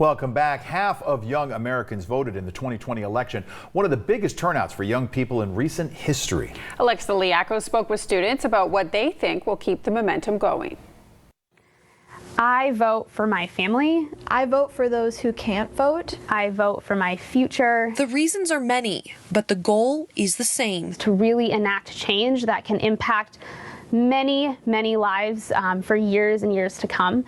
Welcome back. Half of young Americans voted in the 2020 election, one of the biggest turnouts for young people in recent history. Alexa Liaco spoke with students about what they think will keep the momentum going. I vote for my family. I vote for those who can't vote. I vote for my future. The reasons are many, but the goal is the same. To really enact change that can impact many, many lives for years and years to come.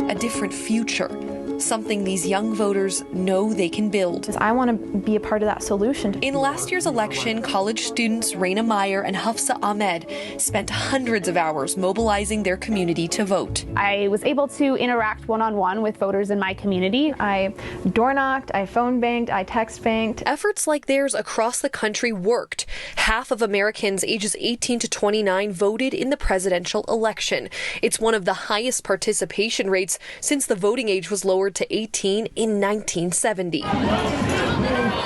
A different future, something these young voters know they can build. I want to be a part of that solution. In last year's election, college students Raina Meyer and Hafsa Ahmed spent hundreds of hours mobilizing their community to vote. I was able to interact one-on-one with voters in my community. I door knocked, I phone banked, I text banked. Efforts like theirs across the country worked. Half of Americans ages 18 to 29 voted in the presidential election. It's one of the highest participation rates since the voting age was lowered to 18 in 1970.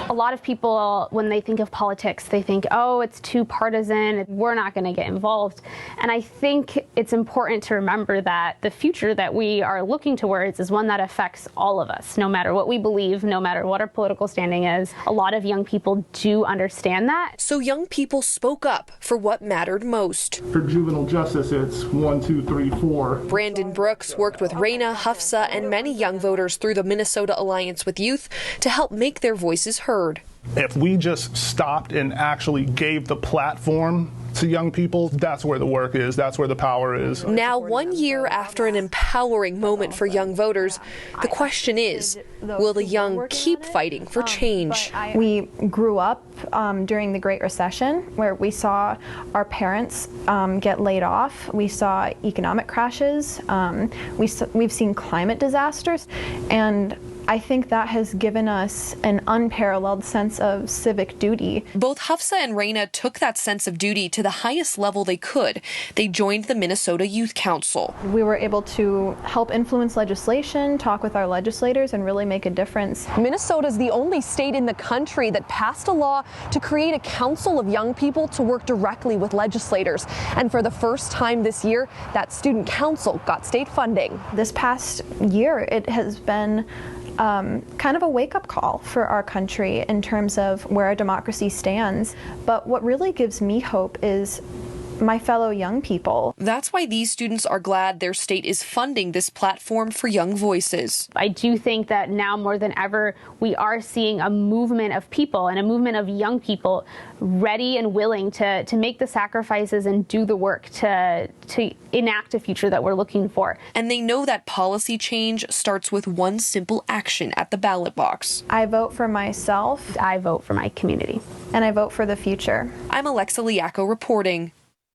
A lot of people, when they think of politics, they think, oh, it's too partisan, we're not going to get involved. And I think it's important to remember that the future that we are looking towards is one that affects all of us, no matter what we believe, no matter what our political standing is. A lot of young people do understand that. So young people spoke up for what mattered most. For juvenile justice, it's 1, 2, 3, 4. Brandon Brooks worked with Raina, Hafsa, and many young voters through the Minnesota Alliance with Youth to help make their voices heard. If we just stopped and actually gave the platform to young people, that's where the work is, that's where the power is. Now, 1 year after an empowering moment for young voters, the question is, will the young keep fighting for change? We grew up during the Great Recession, where we saw our parents get laid off. We saw economic crashes. We've seen climate disasters. And I think that has given us an unparalleled sense of civic duty. Both Hafsa and Raina took that sense of duty to the highest level they could. They joined the Minnesota Youth Council. We were able to help influence legislation, talk with our legislators, and really make a difference. Minnesota is the only state in the country that passed a law to create a council of young people to work directly with legislators. And for the first time this year, that student council got state funding. This past year, it has been kind of a wake-up call for our country in terms of where our democracy stands. But what really gives me hope is my fellow young people. That's why these students are glad their state is funding this platform for young voices. I do think that now more than ever, we are seeing a movement of people and a movement of young people ready and willing to make the sacrifices and do the work to enact a future that we're looking for. And they know that policy change starts with one simple action at the ballot box. I vote for myself. I vote for my community. And I vote for the future. I'm Alexa Liaco reporting.